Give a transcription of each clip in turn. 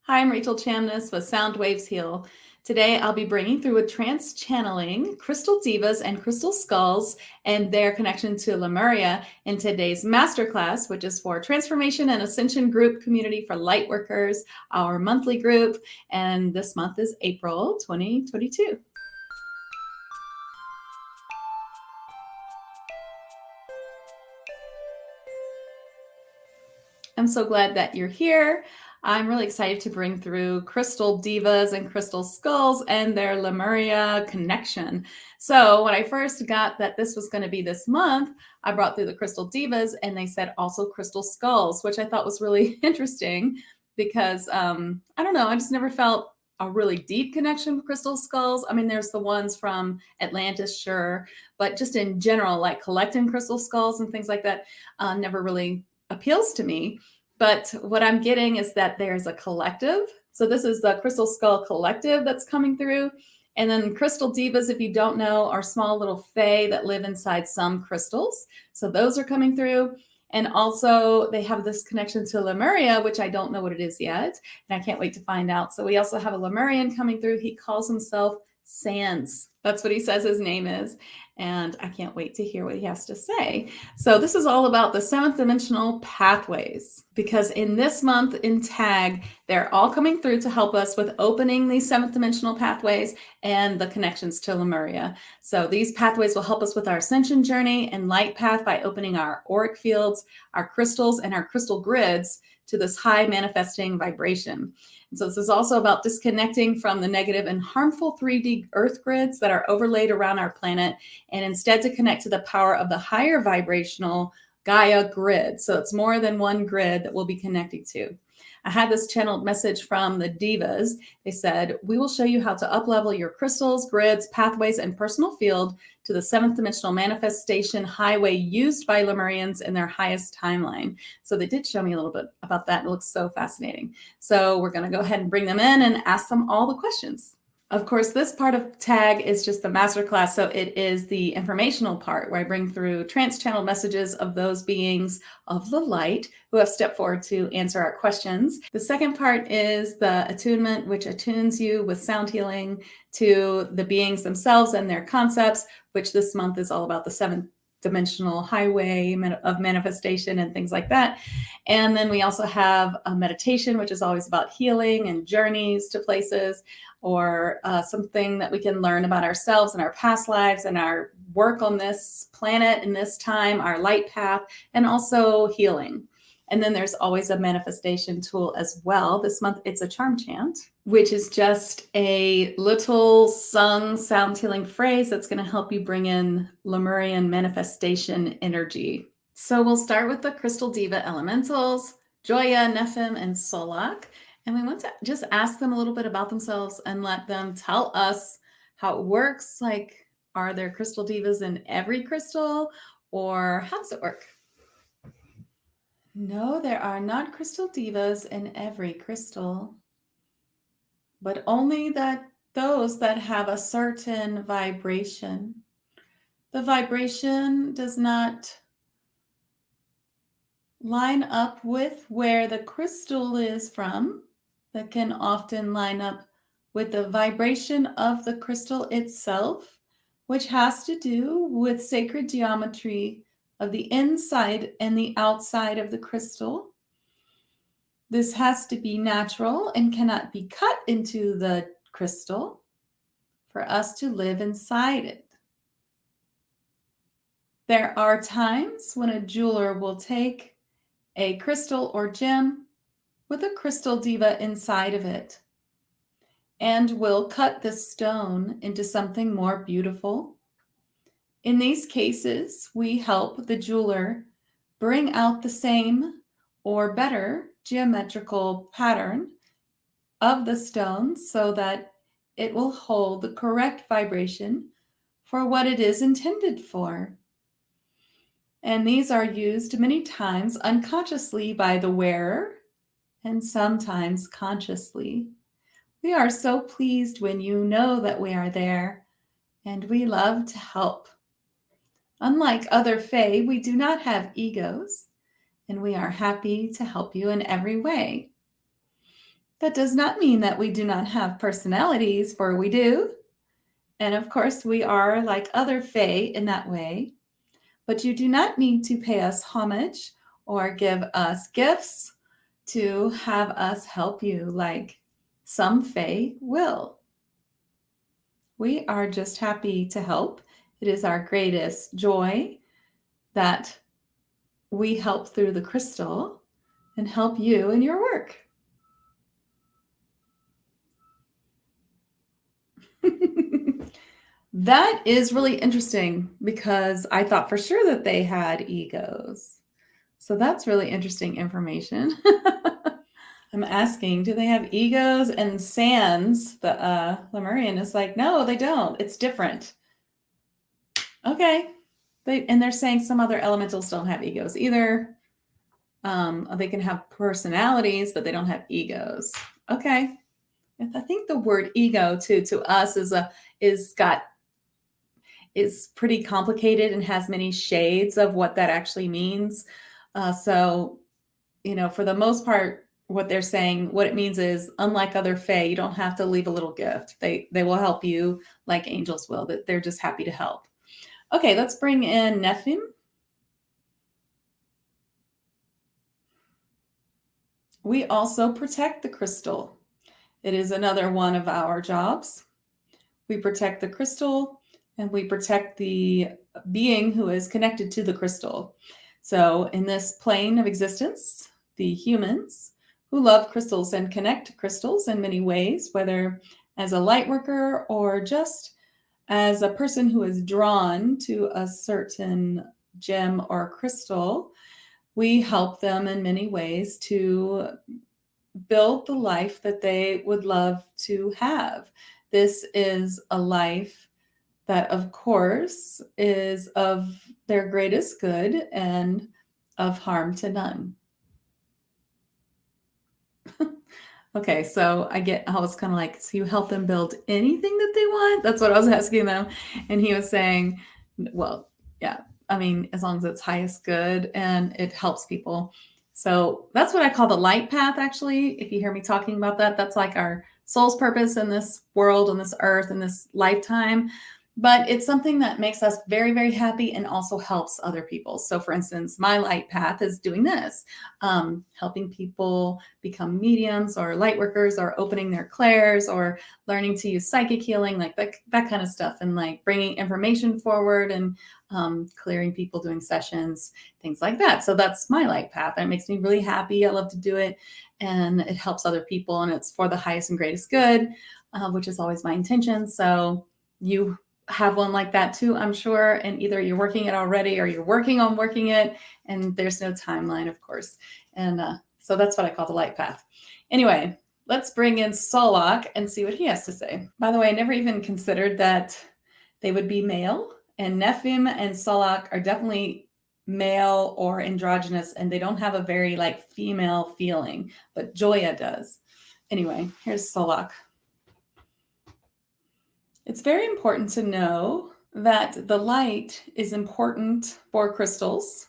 Hi, I'm Rachel Chamness with Sound Waves Heal. Today I'll be bringing through a trance channeling Crystal Devas and Crystal Skulls and their connection to Lemuria in today's Masterclass, which is for Transformation and Ascension Group Community for Lightworkers, our monthly group, and this month is April 2022. I'm so glad that you're here. I'm really excited to bring through Crystal Devas and Crystal Skulls and their Lemuria Connection. So when I first got that this was going to be this month, I brought through the Crystal Devas and they said also Crystal Skulls, which I thought was really interesting because I don't know, I just never felt a really deep connection with Crystal Skulls. I mean, there's the ones from Atlantis, sure, but just in general, like collecting Crystal Skulls and things like that, never really appeals to me. But what I'm getting is that there's a collective. So this is the Crystal Skull Collective that's coming through. And then Crystal Devas, if you don't know, are small little fae that live inside some crystals. So those are coming through. And also they have this connection to Lemuria, which I don't know what it is yet. And I can't wait to find out. So we also have a Lemurian coming through. He calls himself Sans. That's what he says his name is. And I can't wait to hear what he has to say. So this is all about the 7th dimensional pathways, because in this month in TAG, they're all coming through to help us with opening these 7th dimensional pathways and the connections to Lemuria. So these pathways will help us with our ascension journey and light path by opening our auric fields, our crystals, and our crystal grids to this high manifesting vibration. And so this is also about disconnecting from the negative and harmful 3D earth grids that are overlaid around our planet, and instead to connect to the power of the higher vibrational Gaia grid. So it's more than one grid that we'll be connecting to. I had this channeled message from the Devas. They said, we will show you how to up-level your crystals, grids, pathways, and personal field to the 7th dimensional manifestation highway used by Lemurians in their highest timeline. So they did show me a little bit about that. It looks so fascinating. So we're going to go ahead and bring them in and ask them all the questions. Of course, this part of TAG is just the masterclass, so it is the informational part where I bring through trance channel messages of those beings of the light who have stepped forward to answer our questions. The second part is the attunement, which attunes you with sound healing to the beings themselves and their concepts, which this month is all about the 7th dimensional highway of manifestation and things like that. And then we also have a meditation, which is always about healing and journeys to places, or something that we can learn about ourselves and our past lives and our work on this planet in this time, our light path, and also healing. And then there's always a manifestation tool as well. This month, it's a charm chant, which is just a little sung sound healing phrase that's going to help you bring in Lemurian manifestation energy. So we'll start with the Crystal Deva elementals, Jojya, Neffim, and Solac. And we want to just ask them a little bit about themselves and let them tell us how it works. Like, are there crystal divas in every crystal, or how does it work? No, there are not crystal divas in every crystal, but only those that have a certain vibration. The vibration does not line up with where the crystal is from. That can often line up with the vibration of the crystal itself, which has to do with sacred geometry of the inside and the outside of the crystal. This has to be natural and cannot be cut into the crystal for us to live inside it. There are times when a jeweler will take a crystal or gem with a crystal diva inside of it and will cut the stone into something more beautiful. In these cases, we help the jeweler bring out the same or better geometrical pattern of the stone so that it will hold the correct vibration for what it is intended for. And these are used many times unconsciously by the wearer and sometimes consciously. We are so pleased when you know that we are there, and we love to help. Unlike other fae, we do not have egos, and we are happy to help you in every way. That does not mean that we do not have personalities, for we do. And of course, we are like other fae in that way. But you do not need to pay us homage or give us gifts to have us help you like some fae will. We are just happy to help. It is our greatest joy that we help through the crystal and help you in your work. That is really interesting because I thought for sure that they had egos. So that's really interesting information. I'm asking, do they have egos? And Sans, the Lemurian, is like, no, they don't. It's different. Okay. They're saying some other elementals don't have egos either. They can have personalities, but they don't have egos. Okay. I think the word ego to us is pretty complicated and has many shades of what that actually means. So, for the most part, what they're saying, what it means is, unlike other fae, you don't have to leave a little gift. They will help you like angels will. That they're just happy to help. Okay, let's bring in Neffim. We also protect the crystal. It is another one of our jobs. We protect the crystal and we protect the being who is connected to the crystal. So in this plane of existence, the humans who love crystals and connect to crystals in many ways, whether as a light worker or just as a person who is drawn to a certain gem or crystal, we help them in many ways to build the life that they would love to have. This is a life that, of course, is of their greatest good and of harm to none. Okay, so I was kind of like, so you help them build anything that they want? That's what I was asking them. And he was saying, well, yeah, I mean, as long as it's highest good and it helps people. So that's what I call the light path, actually. If you hear me talking about that, that's like our soul's purpose in this world, on this earth, in this lifetime. But it's something that makes us very, very happy and also helps other people. So, for instance, my light path is doing this, helping people become mediums or light workers or opening their clairs or learning to use psychic healing, like that kind of stuff, and like bringing information forward and clearing people, doing sessions, things like that. So that's my light path. It makes me really happy. I love to do it, and it helps other people, and it's for the highest and greatest good, which is always my intention. So you have one like that too, I'm sure, and either you're working it already or you're working on working it, and there's no timeline, of course. And so that's what I call the light path. Anyway, let's bring in Solac and see what he has to say. By the way, I never even considered that they would be male, and Neffim and Solac are definitely male or androgynous, and they don't have a very like female feeling, but Jojya does. Anyway, here's Solac. It's very important to know that the light is important for crystals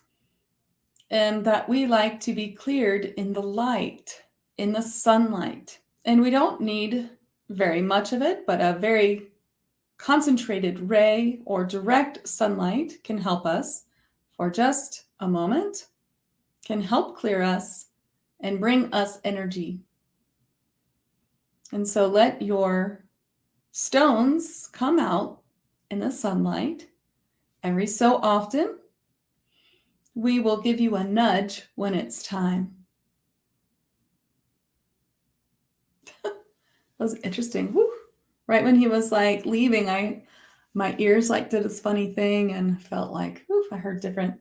and that we like to be cleared in the light, in the sunlight. And we don't need very much of it, but a very concentrated ray or direct sunlight can help us for just a moment, can help clear us and bring us energy. And so let your stones come out in the sunlight every so often. We will give you a nudge when it's time. That was interesting. Woo. Right when he was like leaving, my ears like did this funny thing and felt like, oof, I heard different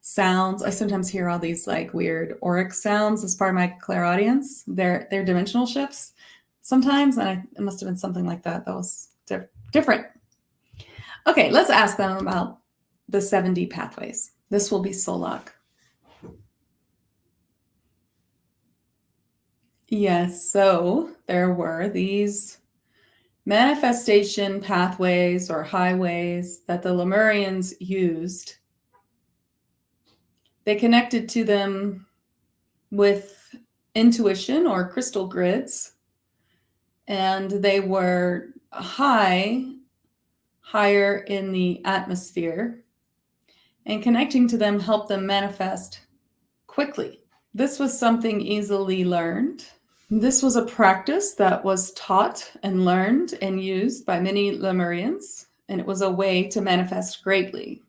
sounds. I sometimes hear all these like weird auric sounds as part of my clairaudience. They're dimensional shifts sometimes, and it must have been something like that. That was different. Okay, let's ask them about the 7D pathways. This will be Solac. Yes, so there were these manifestation pathways or highways that the Lemurians used. They connected to them with intuition or crystal grids, and they were higher in the atmosphere, and connecting to them helped them manifest quickly. This was something easily learned. This was a practice that was taught and learned and used by many Lemurians, and it was a way to manifest greatly.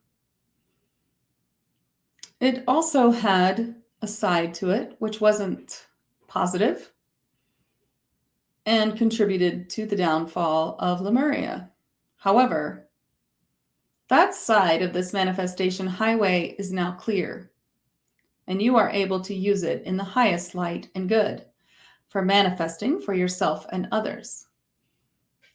It also had a side to it, which wasn't positive and contributed to the downfall of Lemuria. However, that side of this manifestation highway is now clear, and you are able to use it in the highest light and good for manifesting for yourself and others.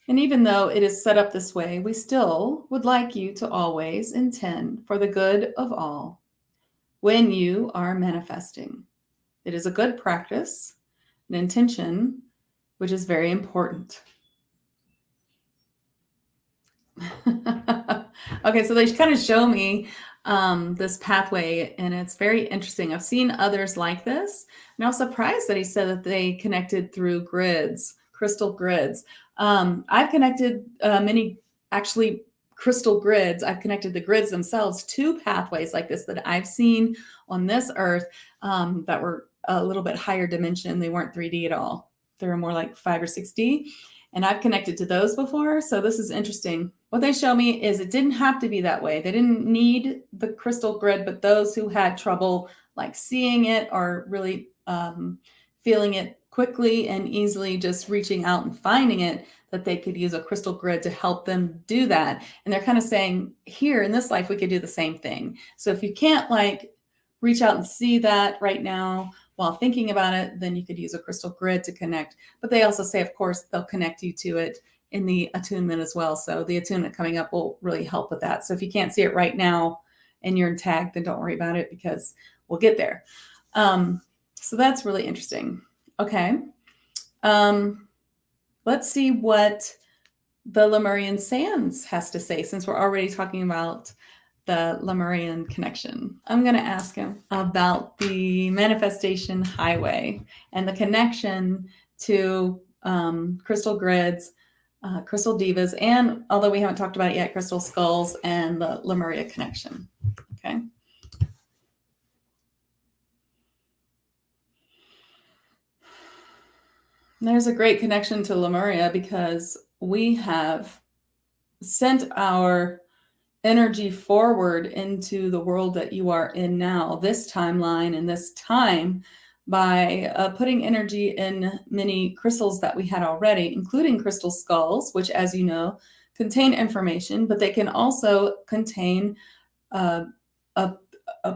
And even though it is set up this way, we still would like you to always intend for the good of all when you are manifesting. It is a good practice, an intention, which is very important. Okay, so they kind of show me this pathway, and it's very interesting. I've seen others like this, and I was surprised that he said that they connected through grids, crystal grids. I've connected many, actually, crystal grids. I've connected the grids themselves to pathways like this that I've seen on this earth that were a little bit higher dimension. They weren't 3D at all. They were more like 5 or 6D. And I've connected to those before. So this is interesting. What they show me is it didn't have to be that way. They didn't need the crystal grid, but those who had trouble like seeing it or really feeling it quickly and easily, just reaching out and finding it, that they could use a crystal grid to help them do that. And they're kind of saying, here in this life, we could do the same thing. So if you can't like reach out and see that right now while thinking about it, then you could use a crystal grid to connect. But they also say, of course, they'll connect you to it in the attunement as well. So the attunement coming up will really help with that. So if you can't see it right now and you're in tag, then don't worry about it because we'll get there. So that's really interesting. Okay. Let's see what the Lemurian Sands has to say, since we're already talking about the Lemurian Connection. I'm going to ask him about the manifestation highway and the connection to crystal grids, Crystal Devas, and although we haven't talked about it yet, Crystal Skulls and the Lemuria Connection. Okay. There's a great connection to Lemuria because we have sent our energy forward into the world that you are in now, this timeline and this time, by putting energy in many crystals that we had already, including crystal skulls, which, as you know, contain information, but they can also contain a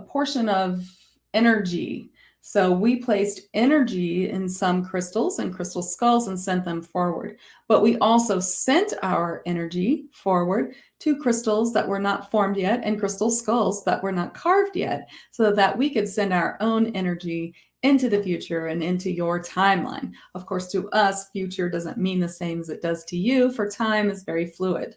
portion of energy. So we placed energy in some crystals and crystal skulls and sent them forward. But we also sent our energy forward to crystals that were not formed yet and crystal skulls that were not carved yet, so that we could send our own energy into the future and into your timeline. Of course, to us, future doesn't mean the same as it does to you, for time is very fluid.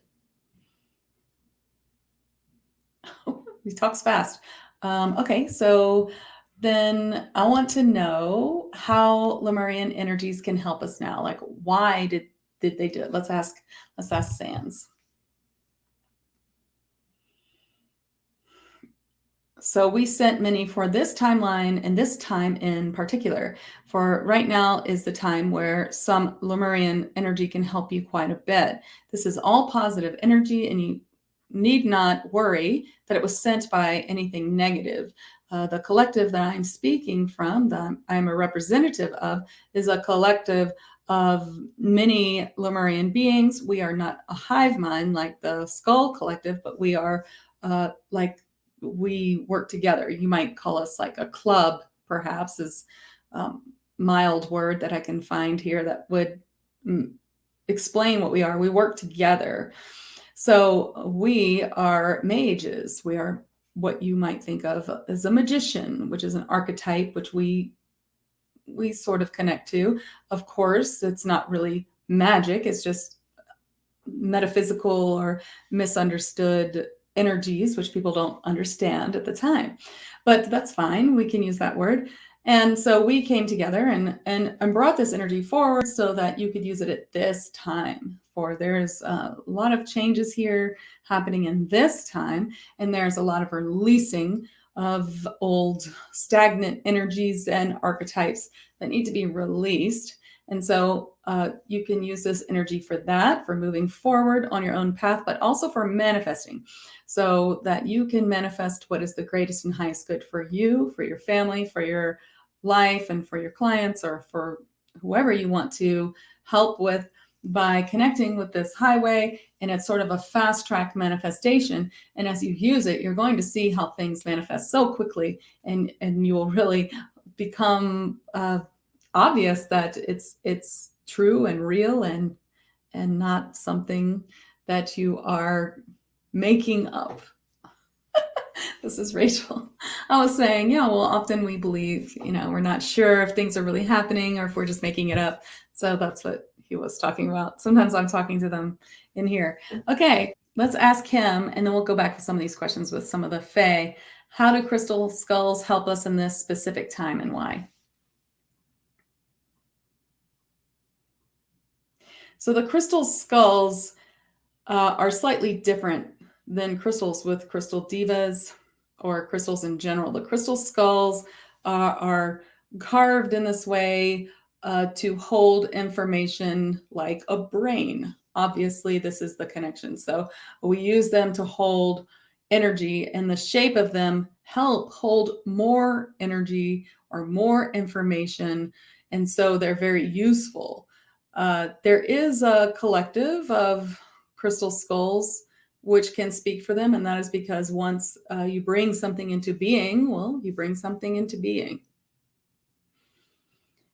He talks fast. Okay, so then I want to know how Lemurian Energies can help us now. Like, why did they do it? Let's ask Sands. So we sent many for this timeline, and this time in particular. For right now is the time where some Lemurian energy can help you quite a bit. This is all positive energy, and you need not worry that it was sent by anything negative. The collective that I'm speaking from, that I'm a representative of, is a collective of many Lemurian beings. We are not a hive mind like the Skull Collective, but we are like, we work together. You might call us like a club, perhaps, is mild word that I can find here that would explain what we are. We work together. So we are mages. We are what you might think of as a magician, which is an archetype which we sort of connect to. Of course, it's not really magic. It's just metaphysical or misunderstood energies, which people don't understand at the time. But that's fine. We can use that word. And so we came together and brought this energy forward so that you could use it at this time. For there's a lot of changes here happening in this time, and there's a lot of releasing of old stagnant energies and archetypes that need to be released. And so you can use this energy for that, for moving forward on your own path, but also for manifesting, so that you can manifest what is the greatest and highest good for you, for your family, for your life, and for your clients, or for whoever you want to help with, by connecting with this highway. And it's sort of a fast track manifestation. And as you use it, you're going to see how things manifest so quickly, and you will really become obvious that it's true and real, and not something that you are making up. This is Rachel. I was saying, yeah, well, often we believe, we're not sure if things are really happening or if we're just making it up. So that's what he was talking about. Sometimes I'm talking to them in here. Okay, let's ask him, and then we'll go back to some of these questions with some of the Fae. How do crystal skulls help us in this specific time, and why? So the crystal skulls are slightly different than crystals with crystal devas or crystals in general. The crystal skulls are carved in this way to hold information like a brain. Obviously, this is the connection. So we use them to hold energy, and the shape of them help hold more energy or more information. And so they're very useful. There is a collective of crystal skulls which can speak for them, and that is because once you bring something into being, well, you bring something into being.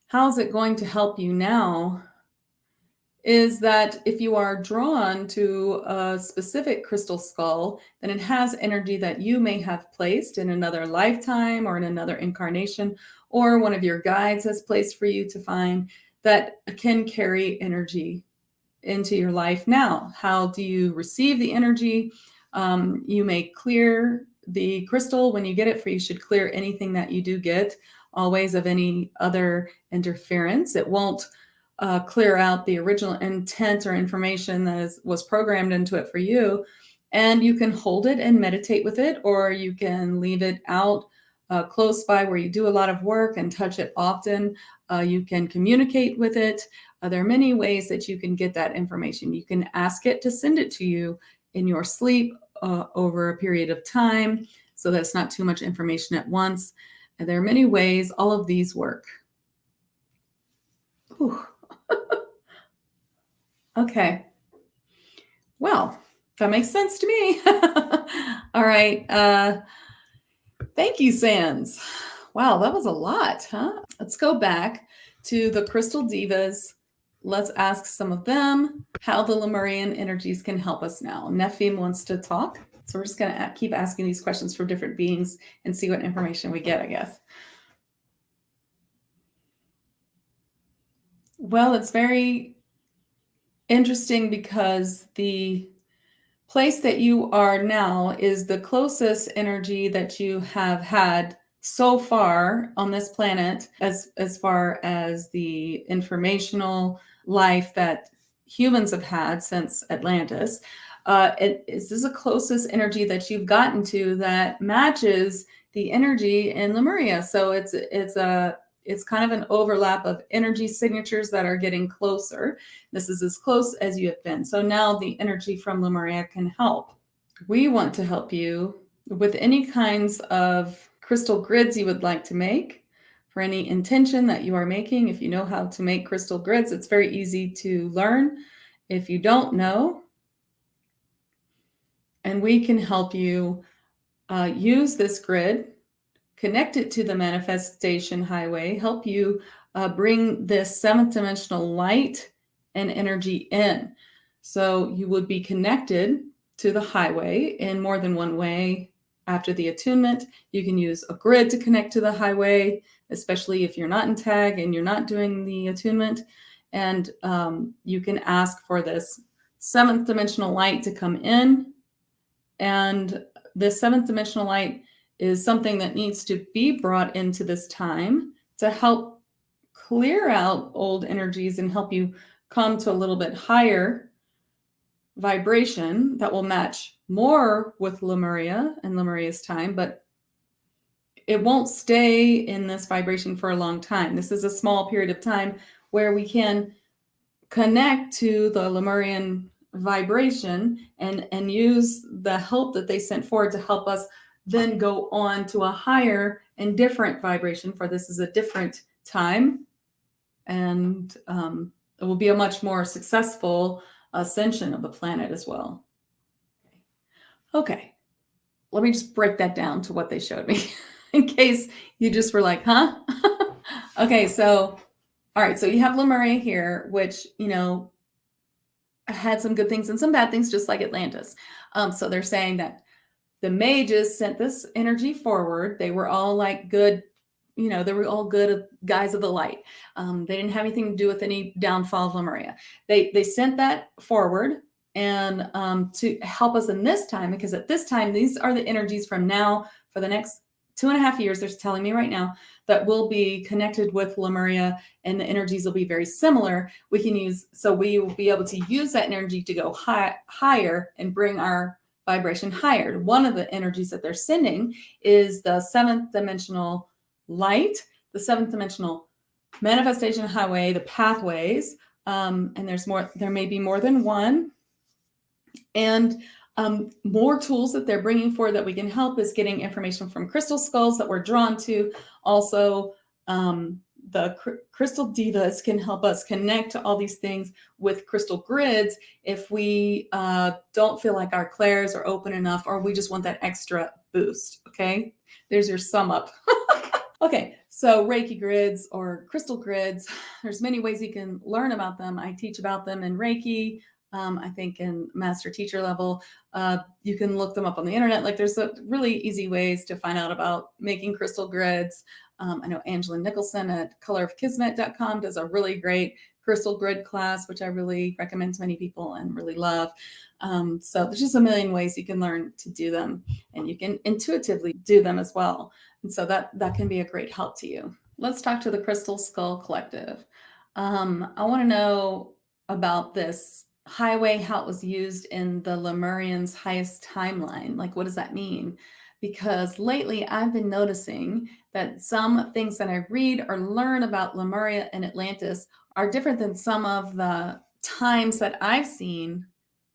How's it going to help you now? Is that if you are drawn to a specific crystal skull, then it has energy that you may have placed in another lifetime or in another incarnation, or one of your guides has placed for you to find, that can carry energy into your life now. How do you receive the energy? You may clear the crystal when you get it, for you should clear anything that you do get, always, of any other interference. It won't clear out the original intent or information that was programmed into it for you. And you can hold it and meditate with it, or you can leave it out close by where you do a lot of work and touch it often. You can communicate with it. There are many ways that you can get that information. You can ask it to send it to you in your sleep over a period of time, so that it's not too much information at once. And there are many ways all of these work. Okay. Well, that makes sense to me. All right. Thank you, Sands. Wow, that was a lot, huh? Let's go back to the Crystal Devas. Let's ask some of them how the Lemurian energies can help us now. Neffim wants to talk, so we're just going to keep asking these questions for different beings and see what information we get, I guess. Well, it's very interesting because the place that you are now is the closest energy that you have had so far on this planet, as far as the informational life that humans have had since Atlantis. This is the closest energy that you've gotten to that matches the energy in Lemuria. So it's kind of an overlap of energy signatures that are getting closer. This is as close as you have been. So now the energy from Lemuria can help. We want to help you with any kinds of crystal grids you would like to make, for any intention that you are making. If you know how to make crystal grids, it's very easy to learn. If you don't know, and we can help you use this grid, connect it to the manifestation highway, help you bring this seventh dimensional light and energy in. So you would be connected to the highway in more than one way. After the attunement, you can use a grid to connect to the highway, especially if you're not in tag and you're not doing the attunement. And you can ask for this seventh dimensional light to come in. And this seventh dimensional light is something that needs to be brought into this time to help clear out old energies and help you come to a little bit higher vibration that will match more with Lemuria and Lemuria's time, but it won't stay in this vibration for a long time. This is a small period of time where we can connect to the Lemurian vibration and use the help that they sent forward to help us then go on to a higher and different vibration, for this is a different time, and it will be a much more successful ascension of the planet as well. Okay, let me just break that down to what they showed me in case you just were like, huh? Okay, so all right, so you have Lemuria here, which, you know, had some good things and some bad things, just like Atlantis. So they're saying that the mages sent this energy forward. They were all like good, you know, they were all good guys of the light. They didn't have anything to do with any downfall of Lemuria. They sent that forward and to help us in this time, because at this time, these are the energies from now for the next 2.5 years. They're telling me right now that we'll be connected with Lemuria and the energies will be very similar. We can use, so we will be able to use that energy to go higher and bring our vibration higher. One of the energies that they're sending is the 7th dimensional light, the 7th dimensional manifestation highway, the pathways, and there's more, there may be more than one. And more tools that they're bringing forward that we can help is getting information from crystal skulls that we're drawn to. Also, the Crystal Devas can help us connect to all these things with crystal grids if we don't feel like our clairs are open enough, or we just want that extra boost. Okay, there's your sum up. Okay, so Reiki grids or crystal grids, there's many ways you can learn about them. I teach about them in Reiki. I think in master teacher level, you can look them up on the internet. Like there's really easy ways to find out about making crystal grids. I know Angela Nicholson at colorofkismet.com does a really great crystal grid class, which I really recommend to many people and really love. So there's just a million ways you can learn to do them, and you can intuitively do them as well. And so that can be a great help to you. Let's talk to the Crystal Skull Collective. I want to know about this highway, how it was used in the Lemurians' highest timeline. Like, what does that mean? Because lately I've been noticing that some things that I read or learn about Lemuria and Atlantis are different than some of the times that I've seen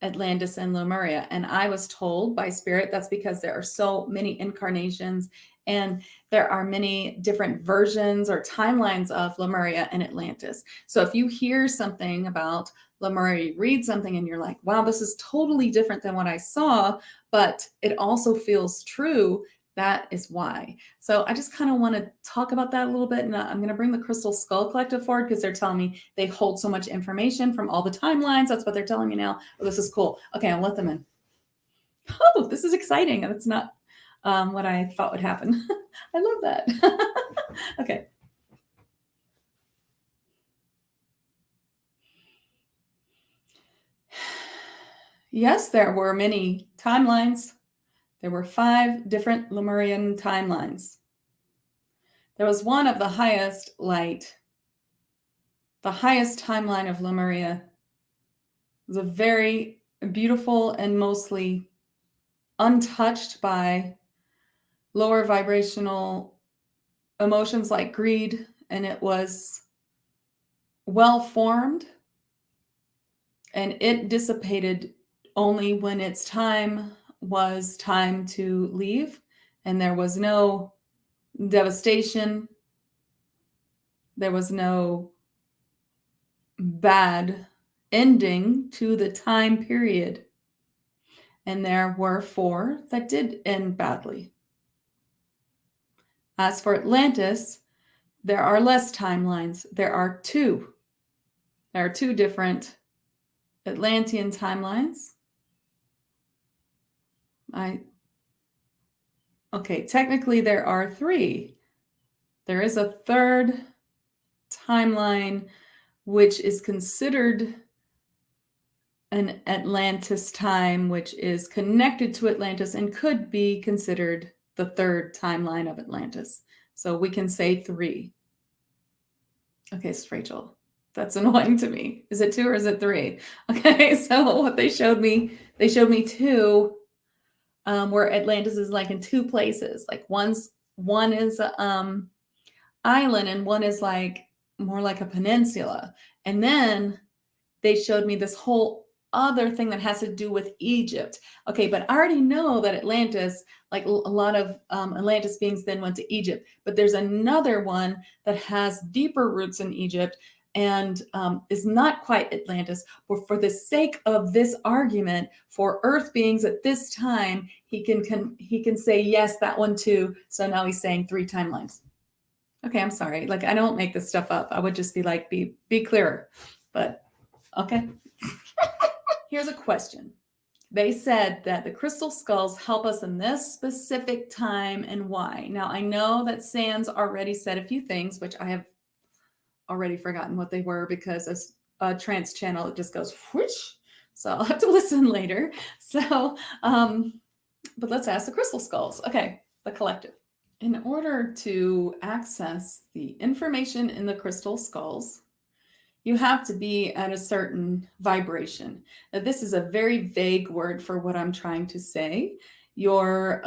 Atlantis and Lemuria. And I was told by Spirit that's because there are so many incarnations and there are many different versions or timelines of Lemuria and Atlantis. So if you hear something about Lemuria, you read something and you're like, wow, this is totally different than what I saw, but it also feels true. That is why. So I just kind of want to talk about that a little bit. And I'm going to bring the Crystal Skull Collective forward because they're telling me they hold so much information from all the timelines. That's what they're telling me now. Oh, this is cool. Okay, I'll let them in. Oh, this is exciting. That's not what I thought would happen. I love that. Okay. Yes, there were many timelines. There were 5 different Lemurian timelines. There was one of the highest light. The highest timeline of Lemuria was a very beautiful and mostly untouched by lower vibrational emotions like greed, and it was well formed, and it dissipated only when its time was time to leave, and there was no devastation, there was no bad ending to the time period. And there were 4 that did end badly. As for Atlantis, there are less timelines. There are 2. There are 2 different Atlantean timelines. Okay, technically there are 3. There is a 3rd timeline, which is considered an Atlantis time, which is connected to Atlantis and could be considered the 3rd timeline of Atlantis. So we can say 3. Okay, it's Rachel. That's annoying to me. Is it 2 or is it 3? Okay, so what they showed me 2, where Atlantis is like in 2 places. Like one is island and one is like more like a peninsula. And then they showed me this whole other thing that has to do with Egypt. Okay, but I already know that Atlantis, like a lot of Atlantis beings then went to Egypt, but there's another one that has deeper roots in Egypt and is not quite Atlantis. But for the sake of this argument, for Earth beings at this time, he can say yes, that one too. So now he's saying 3 timelines. Okay, I'm sorry. Like I don't make this stuff up. I would just be like, be clearer. But okay. Here's a question. They said that the crystal skulls help us in this specific time and why. Now, I know that Sans already said a few things, which I have already forgotten what they were because as a trance channel, it just goes whoosh. So I'll have to listen later. So, but let's ask the crystal skulls. Okay, the collective. In order to access the information in the crystal skulls, you have to be at a certain vibration. Now, this is a very vague word for what I'm trying to say. Your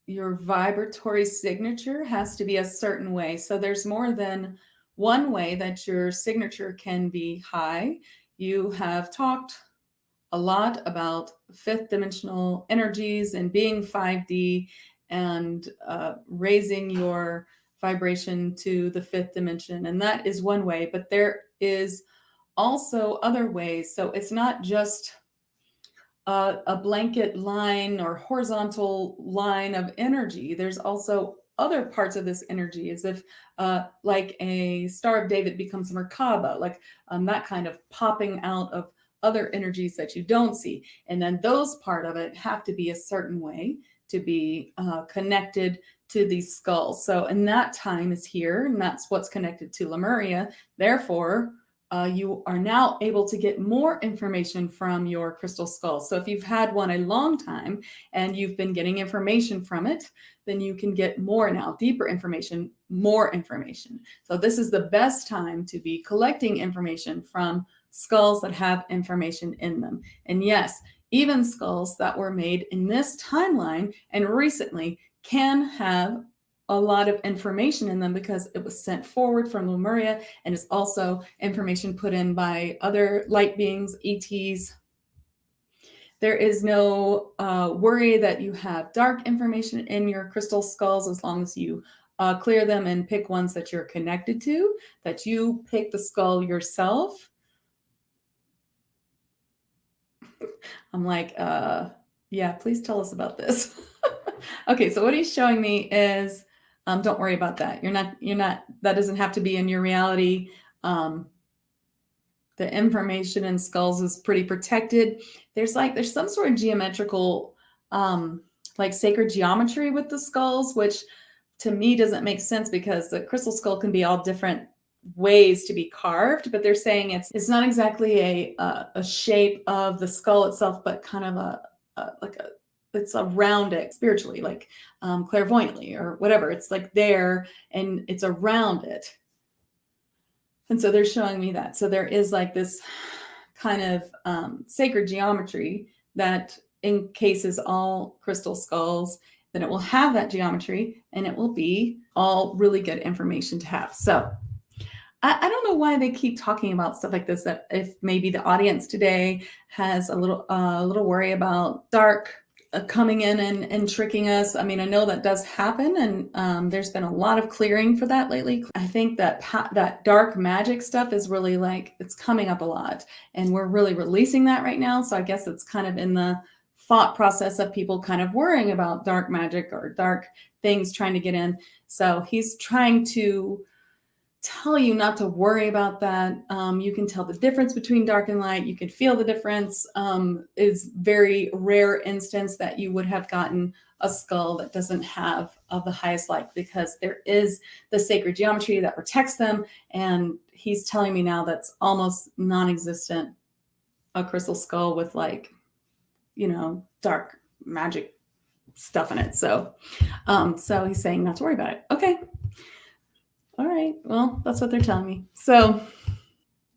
vibratory signature has to be a certain way. So there's more than one way that your signature can be high. You have talked a lot about 5th dimensional energies and being 5D and raising your vibration to the 5th dimension. And that is one way, but there is also other ways. So it's not just a blanket line or horizontal line of energy. There's also other parts of this energy, as if like a Star of David becomes Merkaba, like that kind of popping out of other energies that you don't see. And then those part of it have to be a certain way to be connected to these skulls. So, and that time is here, and that's what's connected to Lemuria. Therefore, you are now able to get more information from your crystal skull. So if you've had one a long time and you've been getting information from it, then you can get more now, deeper information, more information. So this is the best time to be collecting information from skulls that have information in them. And yes, even skulls that were made in this timeline and recently can have a lot of information in them because it was sent forward from Lemuria and is also information put in by other light beings, ETs. There is no worry that you have dark information in your crystal skulls as long as you clear them and pick ones that you're connected to, that you pick the skull yourself. I'm like, yeah, please tell us about this. Okay, so what he's showing me is, don't worry about that. You're not, that doesn't have to be in your reality. The information in skulls is pretty protected. There's some sort of geometrical, like sacred geometry with the skulls, which to me doesn't make sense because the crystal skull can be all different ways to be carved, but they're saying it's not exactly a shape of the skull itself, but kind of it's around it spiritually, like clairvoyantly or whatever. It's like there and it's around it. And so they're showing me that. So there is like this kind of sacred geometry that encases all crystal skulls. Then it will have that geometry and it will be all really good information to have. So I don't know why they keep talking about stuff like this, that if maybe the audience today has a little worry about dark coming in and tricking us. I mean, I know that does happen, and there's been a lot of clearing for that lately. I think that that dark magic stuff is really like, it's coming up a lot, and we're really releasing that right now. So I guess it's kind of in the thought process of people kind of worrying about dark magic or dark things trying to get in. So he's trying to tell you not to worry about that. You can tell the difference between dark and light. You can feel the difference. Is very rare instance that you would have gotten a skull that doesn't have of the highest light, because there is the sacred geometry that protects them. And he's telling me now that's almost non-existent, a crystal skull with like, dark magic stuff in it. So, so he's saying not to worry about it. Okay. All right. Well, that's what they're telling me. So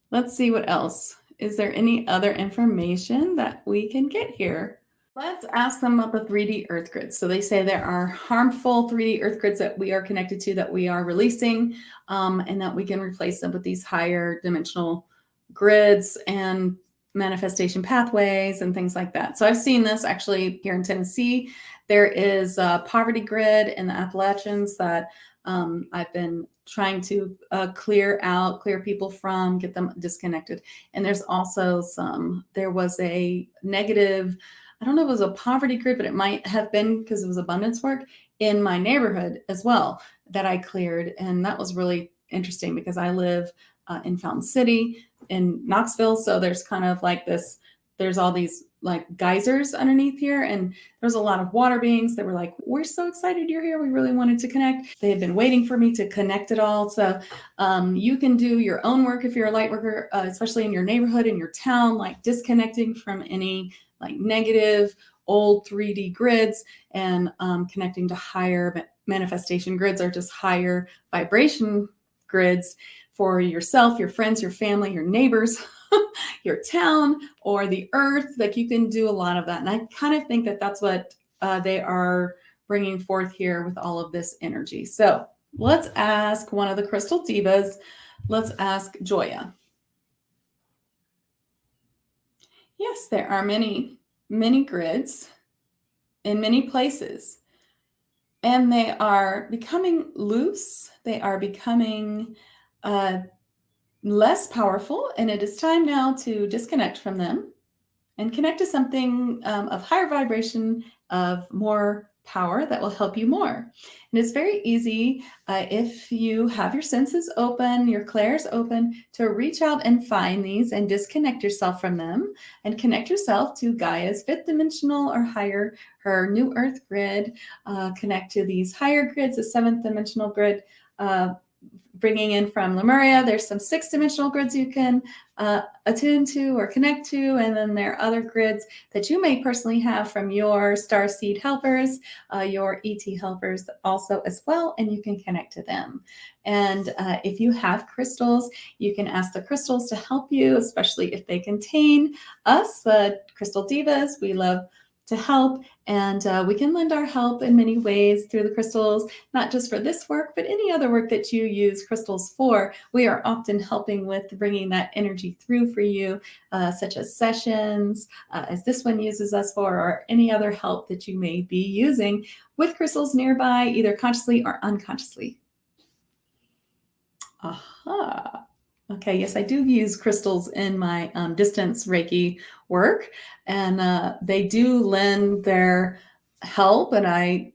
let's see what else. Is there any other information that we can get here? Let's ask them about the 3D earth grids. So they say there are harmful 3D earth grids that we are connected to, that we are releasing, and that we can replace them with these higher dimensional grids and manifestation pathways and things like that. So I've seen this actually here in Tennessee. There is a poverty grid in the Appalachians that I've been trying to clear people from, get them disconnected. And there's also there was a negative, I don't know if it was a poverty grid, but it might have been because it was abundance work in my neighborhood as well that I cleared. And that was really interesting because I live in Fountain City in Knoxville. So there's kind of like this, there's all these like geysers underneath here. And there's a lot of water beings that were like, we're so excited you're here. We really wanted to connect. They had been waiting for me to connect it all. So you can do your own work if you're a light worker, especially in your neighborhood, in your town, like disconnecting from any like negative old 3D grids and connecting to higher manifestation grids or just higher vibration grids for yourself, your friends, your family, your neighbors, your town, or the earth. Like you can do a lot of that. And I kind of think that that's what they are bringing forth here with all of this energy. So let's ask one of the Crystal Devas. Let's ask Jojya. Yes, there are many, many grids in many places. And they are becoming loose. They are becoming less powerful. And it is time now to disconnect from them and connect to something of higher vibration, of more power that will help you more. And it's very easy if you have your senses open, your clairs open, to reach out and find these and disconnect yourself from them and connect yourself to Gaia's 5th dimensional or higher, her new earth grid, connect to these higher grids, the 7th dimensional grid, bringing in from Lemuria. There's some 6th dimensional grids you can attune to or connect to. And then there are other grids that you may personally have from your starseed helpers, your ET helpers also as well, and you can connect to them. And if you have crystals, you can ask the crystals to help you, especially if they contain us, the Crystal Devas. We love to help, and we can lend our help in many ways through the crystals, not just for this work, but any other work that you use crystals for. We are often helping with bringing that energy through for you, such as sessions, as this one uses us for, or any other help that you may be using with crystals nearby, either consciously or unconsciously. Aha. Okay, yes, I do use crystals in my distance Reiki work, and they do lend their help, and I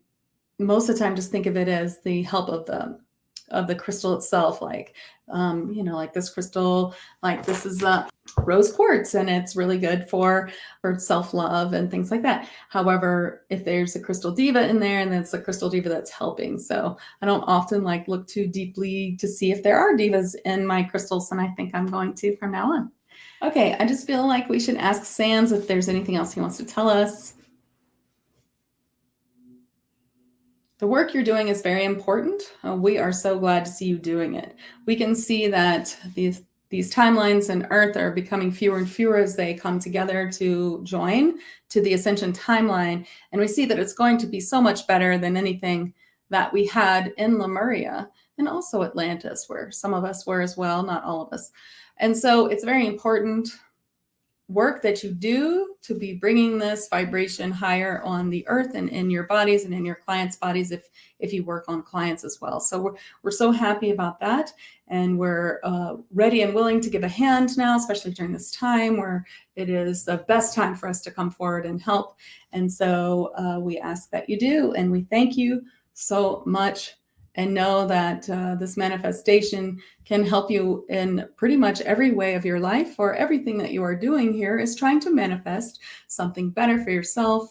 most of the time just think of it as the help of the crystal itself. Like, like this crystal, like this is rose quartz, and it's really good for self-love and things like that. However, if there's a Crystal Deva in there, and it's a Crystal Deva that's helping. So I don't often like look too deeply to see if there are devas in my crystals, and I think I'm going to from now on. Okay, I just feel like we should ask Sans if there's anything else he wants to tell us. The work you're doing is very important. We are so glad to see you doing it. We can see that these timelines in Earth are becoming fewer and fewer as they come together to join to the Ascension timeline. And we see that it's going to be so much better than anything that we had in Lemuria and also Atlantis, where some of us were as well, not all of us. And so it's very important work that you do to be bringing this vibration higher on the earth and in your bodies and in your clients' bodies if you work on clients as well. So we're so happy about that, and we're ready and willing to give a hand now, especially during this time where it is the best time for us to come forward and help. And so we ask that you do, and we thank you so much, and know that this manifestation can help you in pretty much every way of your life, for everything that you are doing here is trying to manifest something better for yourself,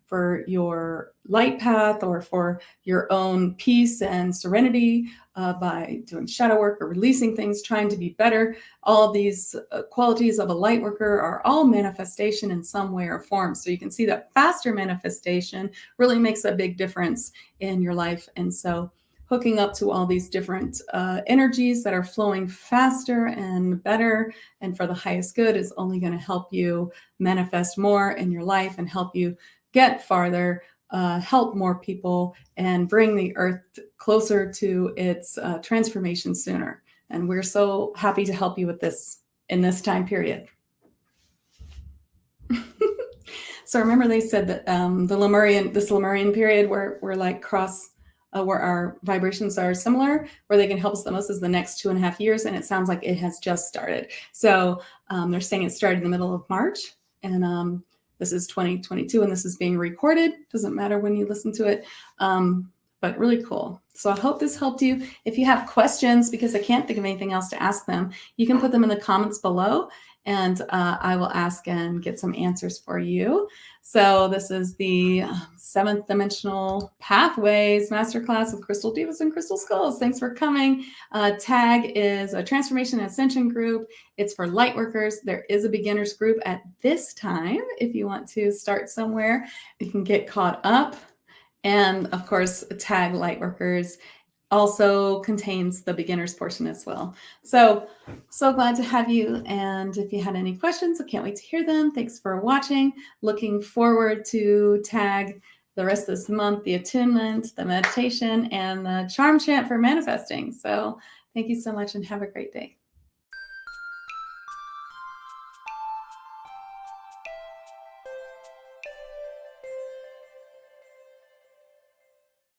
for your light path, or for your own peace and serenity by doing shadow work or releasing things, trying to be better. All these qualities of a light worker are all manifestation in some way or form. So you can see that faster manifestation really makes a big difference in your life. And so hooking up to all these different energies that are flowing faster and better and for the highest good is only going to help you manifest more in your life and help you get farther, help more people, and bring the earth closer to its transformation sooner. And we're so happy to help you with this in this time period. So remember they said that this Lemurian period where we're like where our vibrations are similar, where they can help us the most is the next 2.5 years. And it sounds like it has just started. So they're saying it started in the middle of March, and this is 2022 and this is being recorded. Doesn't matter when you listen to it. But really cool. So I hope this helped you. If you have questions, because I can't think of anything else to ask them, you can put them in the comments below, and I will ask and get some answers for you. So this is the 7th Dimensional Pathways Masterclass of Crystal Devas and Crystal Skulls. Thanks for coming. TAG is a Transformation and Ascension group. It's for Lightworkers. There is a beginners group at this time. If you want to start somewhere, you can get caught up. And of course, TAG Lightworkers also contains the beginners portion as well. So glad to have you. And if you had any questions, I can't wait to hear them. Thanks for watching. Looking forward to TAG the rest of this month, the attunement, the meditation, and the charm chant for manifesting. So thank you so much and have a great day.